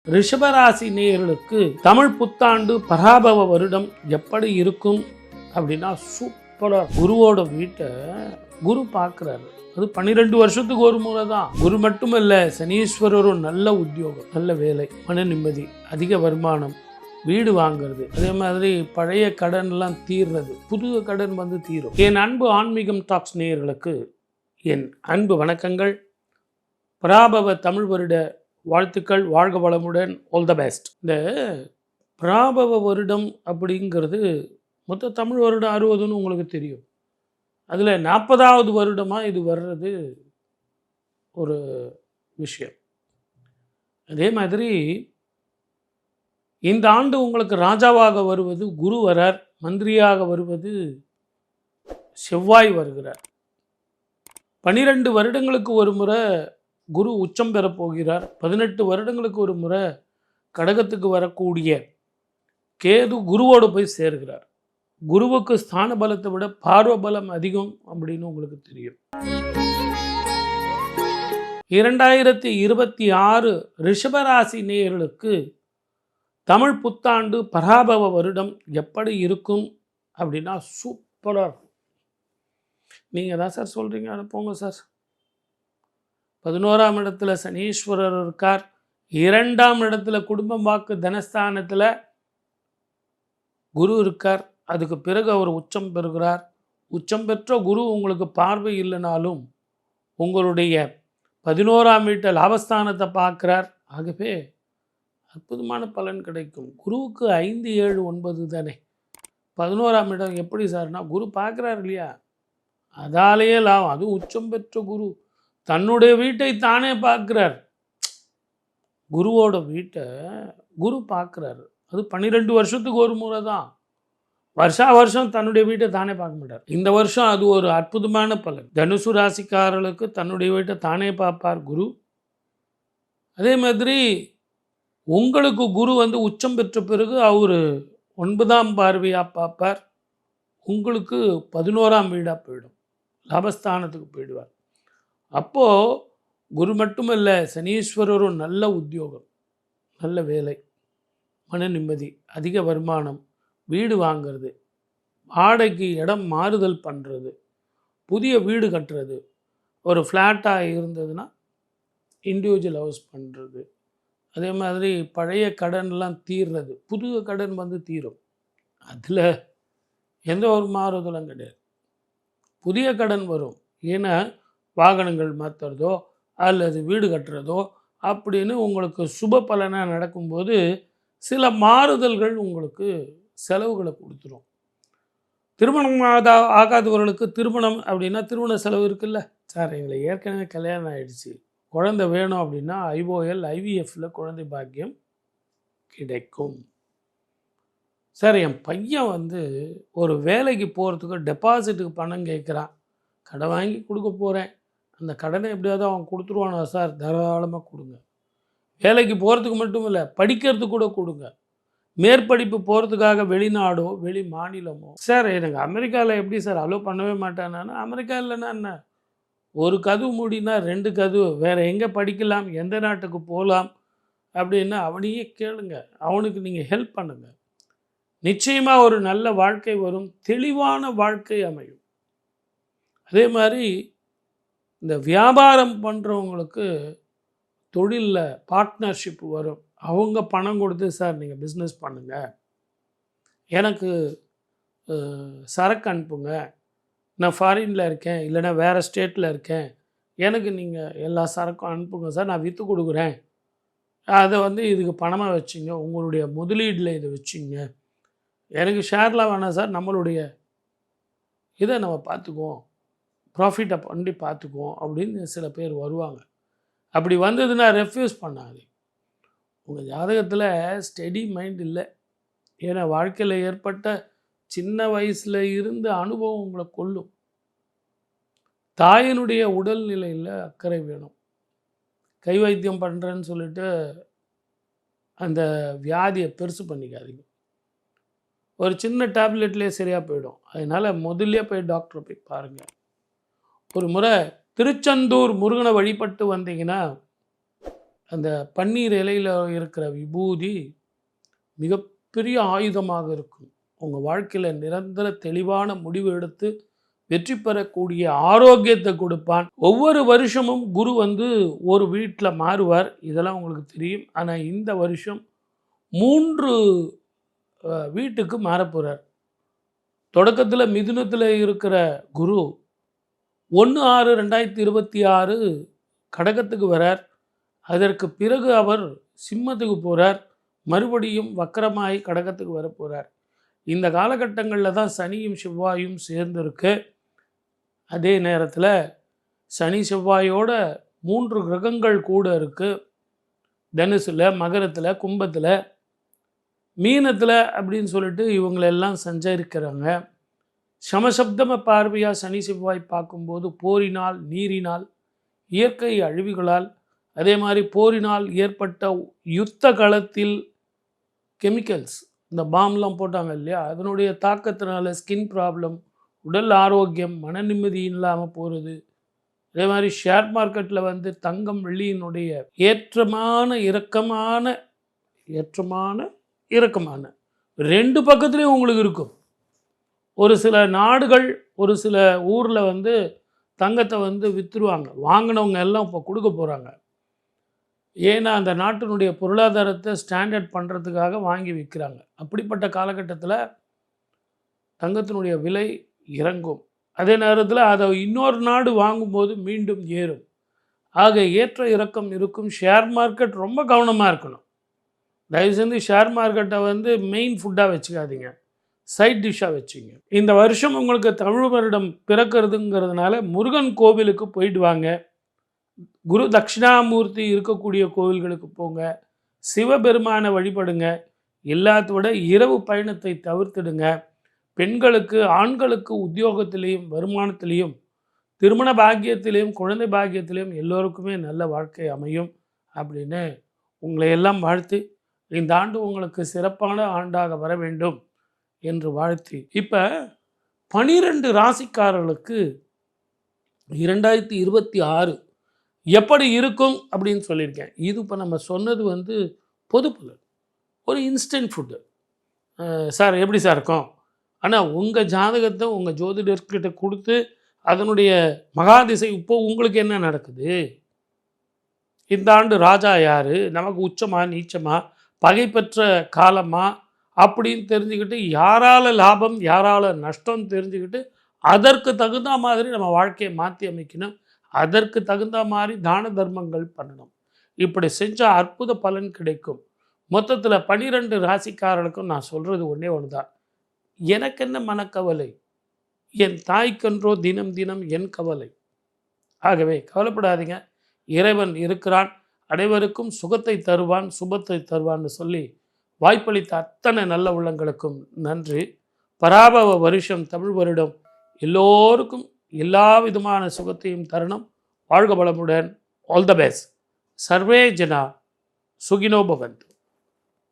ரிஷபராசி நேயர்களுக்கு தமிழ் புத்தாண்டு பராபவ வருடம் எப்படி இருக்கும் அப்படின்னா சூப்பரா குருவோட வீட்டை குரு பார்க்குறாரு. அது 12 வருஷத்துக்கு ஒரு முறை தான். குரு மட்டுமல்ல, சனீஸ்வரரும் நல்ல உத்தியோகம், நல்ல வேலை, மன நிம்மதி, அதிக வருமானம், வீடு வாங்குறது, அதே மாதிரி பழைய கடன்லாம் தீர்றது, புது கடன் வந்து தீரும். என் அன்பு ஆன்மீகம் டாக்ஸ் நேயர்களுக்கு என் அன்பு வணக்கங்கள். பராபவ தமிழ் வருட வாழ்த்துக்கள். வாழ்க வளமுடன். All the best. இந்த பராபவ வருடம் அப்படிங்கிறது மொத்த தமிழ் வருடம் 60ன்னு உங்களுக்கு தெரியும். அதில் 40வது வருடமாக இது வர்றது ஒரு விஷயம். அதே மாதிரி இந்த ஆண்டு உங்களுக்கு ராஜாவாக வருவது குரு வரார், மந்திரியாக வருவது செவ்வாய் வருகிறார். 12 வருடங்களுக்கு ஒரு முறை குரு உச்சம் பெறப் போகிறார். 18 வருடங்களுக்கு ஒரு முறை கடகத்துக்கு வரக்கூடிய கேது குருவோடு போய் சேர்கிறார். குருவுக்கு ஸ்தான பலத்தை விட பார்வ பலம் அதிகம் அப்படின்னு உங்களுக்கு தெரியும். 2026 ரிஷபராசி நேயர்களுக்கு தமிழ் புத்தாண்டு பராபவ வருடம் எப்படி இருக்கும் அப்படின்னா சூப்பராக இருக்கும். நீங்கள் தான் சார் சொல்கிறீங்க, அதை போங்க சார். 11ஆம் இடத்துல சனீஸ்வரர் இருக்கார். 2ஆம் இடத்துல குடும்பம் வாக்கு தனஸ்தானத்தில் குரு இருக்கார். அதுக்கு பிறகு அவர் உச்சம் பெறுகிறார். உச்சம் பெற்ற குரு உங்களுக்கு பார்வை இல்லைனாலும் உங்களுடைய 11ஆம் வீட்டை லாபஸ்தானத்தை பார்க்குறார். ஆகவே அற்புதமான பலன் கிடைக்கும். குருவுக்கு 5, 7, 9 தானே. 11ஆம் இடம் எப்படி சார்னா குரு பார்க்குறார் இல்லையா, அதாலேயே லாபம். அதுவும் உச்சம் பெற்ற குரு தன்னுடைய வீட்டை தானே பார்க்குறார். குருவோட வீட்டை குரு பார்க்குறாரு. அது 12 வருஷத்துக்கு ஒரு முறை தான். வருஷம் தன்னுடைய வீட்டை தானே பார்க்க மாட்டார். இந்த வருஷம் அது ஒரு அற்புதமான பலன். தனுசு ராசிக்காரர்களுக்கு தன்னுடைய வீட்டை தானே பார்ப்பார் குரு. அதே மாதிரி உங்களுக்கு குரு வந்து உச்சம் பெற்ற பிறகு அவர் 9ஆம் பார்வையாக பார்ப்பார். உங்களுக்கு 11ஆம் வீடாக போயிடும், லாபஸ்தானத்துக்கு போயிடுவார். அப்போது குரு மட்டுமல்ல, சனீஸ்வரரும் நல்ல உத்தியோகம், நல்ல வேலை, மன நிம்மதி, அதிக வருமானம், வீடு வாங்கிறது, வாடகைக்கு இடம் மாறுதல் பண்ணுறது, புதிய வீடு கட்டுறது, ஒரு ஃப்ளாட்டாக இருந்ததுன்னா இண்டிவிஜுவல் ஹவுஸ் பண்ணுறது, அதே மாதிரி பழைய கடன்லாம் தீர்றது, புது கடன் வந்து தீரும். அதில் எந்த ஒரு மாறுதலும் கிடையாது. புதிய கடன் வரும். ஏன்னா வாகனங்கள் மாற்றுறதோ அல்லது வீடு கட்டுறதோ அப்படின்னு உங்களுக்கு சுப பலனாக நடக்கும்போது சில மாறுதல்கள் உங்களுக்கு செலவுகளை கொடுத்துரும். திருமணம் ஆகாதவர்களுக்கு திருமணம் அப்படின்னா திருமண செலவு இருக்குல்ல சார், எங்களுக்கு ஏற்கனவே கல்யாணம் ஆகிடுச்சு, குழந்தை வேணும் அப்படின்னா IOL IVFல குழந்தை பாக்கியம் கிடைக்கும். சார், என் பையன் வந்து ஒரு வேலைக்கு போகிறதுக்கு டெபாசிட்டுக்கு பணம் கேட்குறான், கடை வாங்கி கொடுக்க போகிறேன், அந்த கடனை எப்படியாவது அவன் கொடுத்துருவானா சார்? தாராளமாக கொடுங்க. வேலைக்கு போகிறதுக்கு மட்டும் இல்லை, படிக்கிறதுக்கு கூட கொடுங்க. மேற்படிப்பு போகிறதுக்காக வெளிநாடோ வெளி மாநிலமோ. சார், எனக்கு அமெரிக்காவில் எப்படி சார் அலோவ் பண்ணவே மாட்டானா? அமெரிக்கா இல்லைன்னா என்ன, ஒரு கதவு மூடினா 2 கதவு, வேறு எங்கே படிக்கலாம், எந்த நாட்டுக்கு போகலாம் அப்படின்னா அவனையே கேளுங்க. அவனுக்கு நீங்கள் ஹெல்ப் பண்ணுங்கள். நிச்சயமாக ஒரு நல்ல வாழ்க்கை வரும், தெளிவான வாழ்க்கை அமையும். அதே மாதிரி இந்த வியாபாரம் பண்ணுறவங்களுக்கு தொழிலில் பார்ட்னர்ஷிப் வரும். அவங்க பணம் கொடுத்து சார் நீங்கள் பிஸ்னஸ் பண்ணுங்கள், எனக்கு சரக்கு அனுப்புங்க, நான் ஃபாரினில் இருக்கேன் இல்லைனா வேறு ஸ்டேட்டில் இருக்கேன், எனக்கு நீங்கள் எல்லா சரக்கும் அனுப்புங்க சார், நான் விற்று கொடுக்குறேன், அதை வந்து இதுக்கு பணமாக வச்சுங்க, உங்களுடைய முதலீடில் இதை வச்சுங்க, எனக்கு ஷேர்லாம் வேணாம் சார், நம்மளுடைய இதை நம்ம பார்த்துக்குவோம், ப்ராஃபிட்டை பண்ணி பார்த்துக்குவோம் அப்படின்னு சில பேர் வருவாங்க. அப்படி வந்ததுன்னா ரெஃப்யூஸ் பண்ணாது. உங்கள் ஜாதகத்தில் ஸ்டெடி மைண்ட் இல்லை. ஏன்னா வாழ்க்கையில் ஏற்பட்ட சின்ன வயசில் இருந்த அனுபவம் உங்களை கொல்லும். தாயினுடைய உடல்நிலையில் அக்கறை வேணும். கை வைத்தியம் பண்ணுறேன்னு சொல்லிட்டு அந்த வியாதியை பெருசு பண்ணிக்காதீங்க. ஒரு சின்ன டேப்லெட்லேயே சரியாக போயிடும். அதனால் முதல்ல போய் டாக்டரை போய் பாருங்கள். ஒரு முறை திருச்செந்தூர் முருகனை வழிபட்டு வந்தீங்கன்னா அந்த பன்னீர் இலையில் இருக்கிற விபூதி மிகப்பெரிய ஆயுதமாக இருக்கும். உங்கள் வாழ்க்கையில் நிரந்தர தெளிவான முடிவு எடுத்து வெற்றி பெறக்கூடிய ஆரோக்கியத்தை கொடுப்பான். ஒவ்வொரு வருஷமும் குரு ஒரு வீட்டில் மாறுவார், இதெல்லாம் உங்களுக்கு தெரியும். ஆனால் இந்த வருஷம் 3 வீட்டுக்கு மாறப்போகிறார். தொடக்கத்தில் மிதுனத்தில் இருக்கிற குரு 1/6/2026 கடகத்துக்கு வரார். அதற்கு பிறகு அவர் சிம்மத்துக்கு போகிறார். மறுபடியும் வக்கரமாகி கடகத்துக்கு வரப்போகிறார். இந்த காலகட்டங்களில் தான் சனியும் செவ்வாயும் சேர்ந்துருக்கு. அதே நேரத்தில் சனி செவ்வாயோட 3 கிரகங்கள் கூட இருக்குது. தனுசில், மகரத்தில், கும்பத்தில், மீனத்தில் அப்படின்னு சொல்லிட்டு இவங்களெல்லாம் சஞ்சரிக்கிறாங்க. சமசப்தம பார்வையாக சனி செவ்வாய் பார்க்கும்போது போரினால், நீரினால், இயற்கை அழிவுகளால், அதே மாதிரி போரினால் ஏற்பட்ட யுத்த களத்தில் கெமிக்கல்ஸ், இந்த பாம்லாம் போட்டாங்க இல்லையா, அதனுடைய தாக்கத்தினால ஸ்கின் ப்ராப்ளம், உடல் ஆரோக்கியம், மன நிம்மதி இல்லாமல் போகிறது. அதே மாதிரி ஷேர் மார்க்கெட்டில் தங்கம் வெள்ளியினுடைய ஏற்றமான இறக்கமான 2 பக்கத்துலேயும் உங்களுக்கு இருக்கும். ஒரு சில நாடுகள், ஒரு சில ஊரில் தங்கத்தை விற்றுருவாங்க. வாங்கினவங்க எல்லாம் இப்போ கொடுக்க போகிறாங்க. ஏன்னா அந்த நாட்டினுடைய பொருளாதாரத்தை ஸ்டாண்டர்ட் பண்ணுறதுக்காக வாங்கி விற்கிறாங்க. அப்படிப்பட்ட காலகட்டத்தில் தங்கத்தினுடைய விலை இறங்கும். அதே நேரத்தில் அதை இன்னொரு நாடு வாங்கும்போது மீண்டும் ஏறும். ஆக ஏற்ற இறக்கம் இருக்கும். ஷேர் மார்க்கெட் ரொம்ப கவனமாக இருக்கணும். தயவுசெய்து ஷேர் மார்க்கெட்டை மெயின் ஃபுட்டாக வச்சுக்காதீங்க, சைட் டிஷ்ஷாக வச்சுங்க. இந்த வருஷம் உங்களுக்கு தமிழ் வருடம் பிறக்கிறதுங்கிறதுனால முருகன் கோவிலுக்கு போயிட்டு வாங்க. குரு தட்சிணாமூர்த்தி இருக்கக்கூடிய கோவில்களுக்கு போங்க. சிவபெருமானை வழிபடுங்க. எல்லாத்த விட இரவு பயணத்தை தவிர்த்துடுங்க. பெண்களுக்கு, ஆண்களுக்கு உத்தியோகத்திலையும், வருமானத்திலையும், திருமண பாக்கியத்திலையும், குழந்தை பாக்கியத்திலையும் எல்லோருக்குமே நல்ல வாழ்க்கை அமையும் அப்படின்னு உங்களை எல்லாம் வாழ்த்தி, இந்த ஆண்டு உங்களுக்கு சிறப்பான ஆண்டாக வர வேண்டும் என்று வாழ்த்தி, இப்போ 12 ராசிக்காரர்களுக்கு 2026 எப்படி இருக்கும் அப்படின்னு சொல்லியிருக்கேன். இது இப்போ நம்ம சொன்னது பொது பலன், ஒரு இன்ஸ்டன்ட் ஃபுட்டு. சார் எப்படி சார் இருக்கும்? ஆனால் உங்கள் ஜாதகத்தை உங்கள் ஜோதிடர்கிட்ட கொடுத்து அதனுடைய மகாதிசை இப்போ உங்களுக்கு என்ன நடக்குது, இந்த ஆண்டு ராஜா யார், நமக்கு உச்சமா நீச்சமா, பகை பெற்ற காலமா அப்படின்னு தெரிஞ்சுக்கிட்டு, யாரால் லாபம் யாரால் நஷ்டம் தெரிஞ்சுக்கிட்டு அதற்கு தகுந்த மாதிரி நம்ம வாழ்க்கையை மாற்றி அமைக்கணும். அதற்கு தகுந்த மாதிரி தான தர்மங்கள் பண்ணணும். இப்படி செஞ்சால் அற்புத பலன் கிடைக்கும். மொத்தத்தில் 12 ராசிக்காரர்களுக்கும் நான் சொல்கிறது ஒன்றே ஒன்று தான். எனக்கு என்ன மனக்கவலை, என் தாய்க்கன்றோ தினம் தினம் என் கவலை. ஆகவே கவலைப்படாதீங்க, இறைவன் இருக்கிறான், அனைவருக்கும் சுகத்தை தருவான், சுபத்தை தருவான்னு சொல்லி வாய்ப்பளித்த அத்தனை நல்ல உள்ளங்களுக்கும் நன்றி. பராபவ வருஷம் தமிழ் வருடம் எல்லோருக்கும் எல்லா விதமான சுகத்தையும் தரணும். வாழ்க வளமுடன். All the best. சர்வே ஜனா சுகினோ பவந்து.